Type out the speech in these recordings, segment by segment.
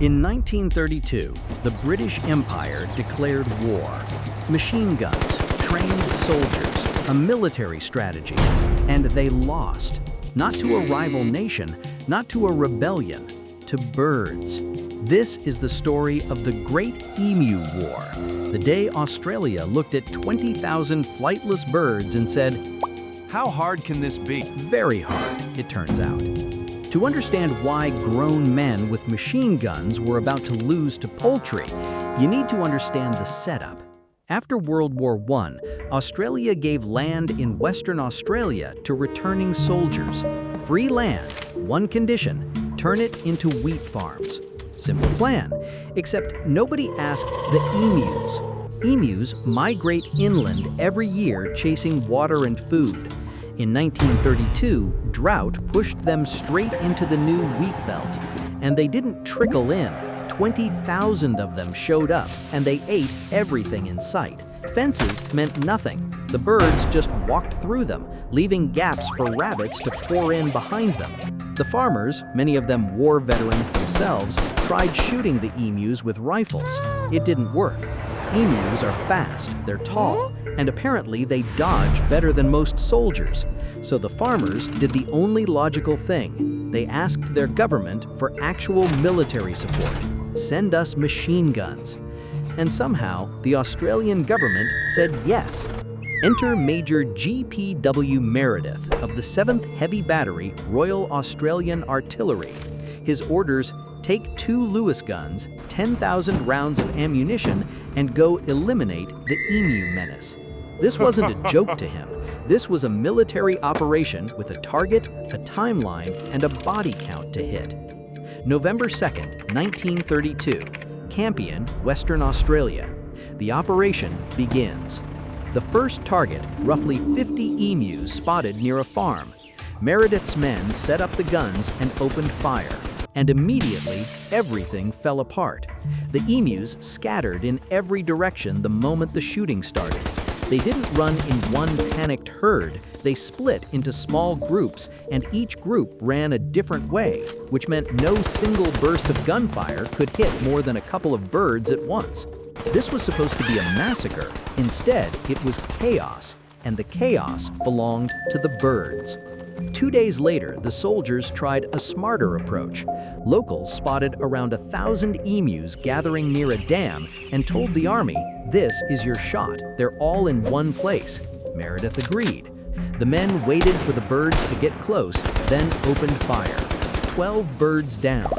In 1932, the British Empire declared war. Machine guns, trained soldiers, a military strategy, and they lost. Not to a rival nation, not to a rebellion, to birds. This is the story of the Great Emu War, the day Australia looked at 20,000 flightless birds and said, "How hard can this be?" Very hard, it turns out. To understand why grown men with machine guns were about to lose to poultry, you need to understand the setup. After World War I, Australia gave land in Western Australia to returning soldiers. Free land, one condition, turn it into wheat farms. Simple plan, except nobody asked the emus. Emus migrate inland every year chasing water and food. In 1932, drought pushed them straight into the new wheat belt, and they didn't trickle in. 20,000 of them showed up, and they ate everything in sight. Fences meant nothing. The birds just walked through them, leaving gaps for rabbits to pour in behind them. The farmers, many of them war veterans themselves, tried shooting the emus with rifles. It didn't work. Emus are fast, they're tall, and apparently they dodge better than most soldiers. So the farmers did the only logical thing. They asked their government for actual military support. Send us machine guns. And somehow, the Australian government said yes. Enter Major G.P.W. Meredith of the 7th Heavy Battery Royal Australian Artillery. His orders: take 2 Lewis guns, 10,000 rounds of ammunition, and go eliminate the emu menace. This wasn't a joke to him. This was a military operation with a target, a timeline, and a body count to hit. November 2nd, 1932, Campion, Western Australia. The operation begins. The first target, roughly 50 emus spotted near a farm. Meredith's men set up the guns and opened fire. And immediately, everything fell apart. The emus scattered in every direction the moment the shooting started. They didn't run in one panicked herd. They split into small groups, and each group ran a different way, which meant no single burst of gunfire could hit more than a couple of birds at once. This was supposed to be a massacre. Instead, it was chaos, and the chaos belonged to the birds. 2 days later, the soldiers tried a smarter approach. Locals spotted around 1,000 emus gathering near a dam and told the army, "This is your shot. They're all in one place." Meredith agreed. The men waited for the birds to get close, then opened fire. 12 birds down.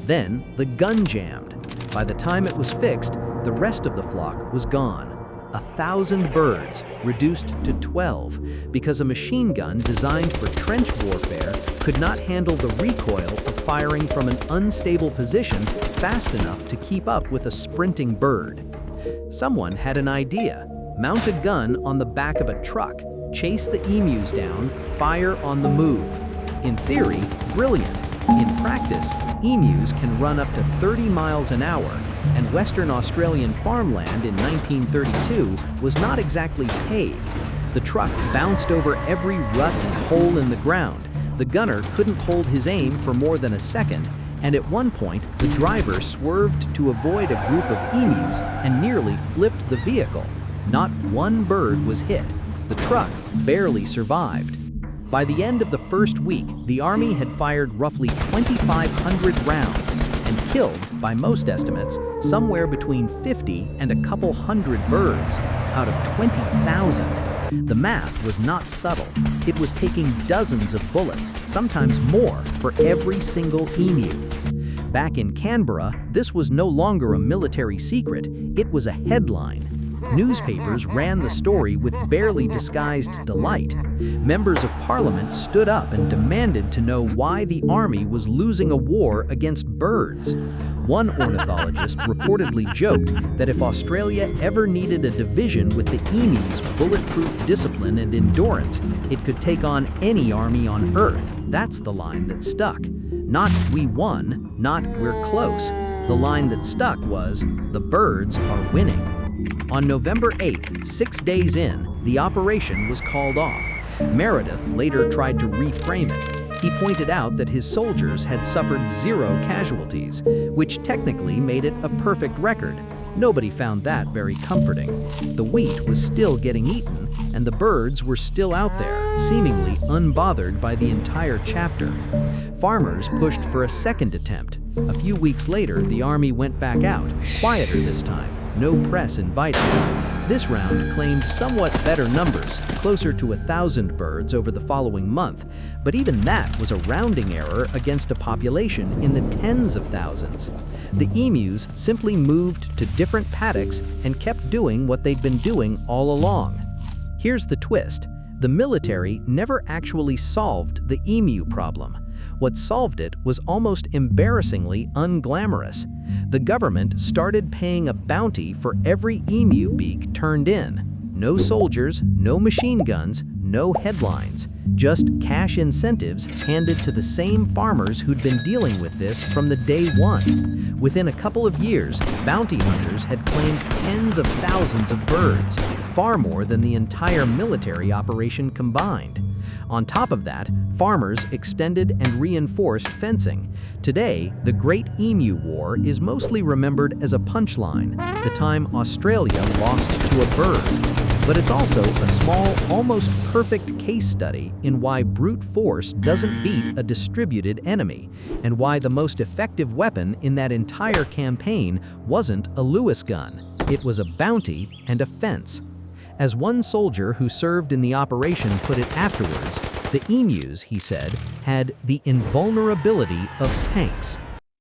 Then the gun jammed. By the time it was fixed, the rest of the flock was gone. 1,000 birds reduced to 12 because a machine gun designed for trench warfare could not handle the recoil of firing from an unstable position fast enough to keep up with a sprinting bird. Someone had an idea. Mount a gun on the back of a truck, chase the emus down, fire on the move. In theory, brilliant. In practice, emus can run up to 30 miles an hour, and Western Australian farmland in 1932 was not exactly paved. The truck bounced over every rut and hole in the ground. The gunner couldn't hold his aim for more than a second, and at one point, the driver swerved to avoid a group of emus and nearly flipped the vehicle. Not one bird was hit. The truck barely survived. By the end of the first week, the Army had fired roughly 2,500 rounds and killed, by most estimates, somewhere between 50 and a couple hundred birds out of 20,000. The math was not subtle. It was taking dozens of bullets, sometimes more, for every single emu. Back in Canberra, this was no longer a military secret, it was a headline. Newspapers ran the story with barely disguised delight. Members of Parliament stood up and demanded to know why the army was losing a war against birds. One ornithologist reportedly joked that if Australia ever needed a division with the emus' bulletproof discipline and endurance, it could take on any army on Earth. That's the line that stuck. Not "we won," not "we're close." The line that stuck was "the birds are winning." On November 8th, 6 days in, the operation was called off. Meredith later tried to reframe it. He pointed out that his soldiers had suffered 0 casualties, which technically made it a perfect record. Nobody found that very comforting. The wheat was still getting eaten, and the birds were still out there, seemingly unbothered by the entire chapter. Farmers pushed for a second attempt. A few weeks later, the army went back out, quieter this time, no press invited. This round claimed somewhat better numbers, closer to 1,000 birds over the following month, but even that was a rounding error against a population in the tens of thousands. The emus simply moved to different paddocks and kept doing what they'd been doing all along. Here's the twist. The military never actually solved the emu problem. What solved it was almost embarrassingly unglamorous. The government started paying a bounty for every emu beak turned in. No soldiers, no machine guns, no headlines, just cash incentives handed to the same farmers who'd been dealing with this from the day one. Within a couple of years, bounty hunters had claimed tens of thousands of birds, far more than the entire military operation combined. On top of that, farmers extended and reinforced fencing. Today, the Great Emu War is mostly remembered as a punchline, the time Australia lost to a bird. But it's also a small, almost perfect case study in why brute force doesn't beat a distributed enemy, and why the most effective weapon in that entire campaign wasn't a Lewis gun. It was a bounty and a fence. As one soldier who served in the operation put it afterwards, the emus, he said, had the invulnerability of tanks.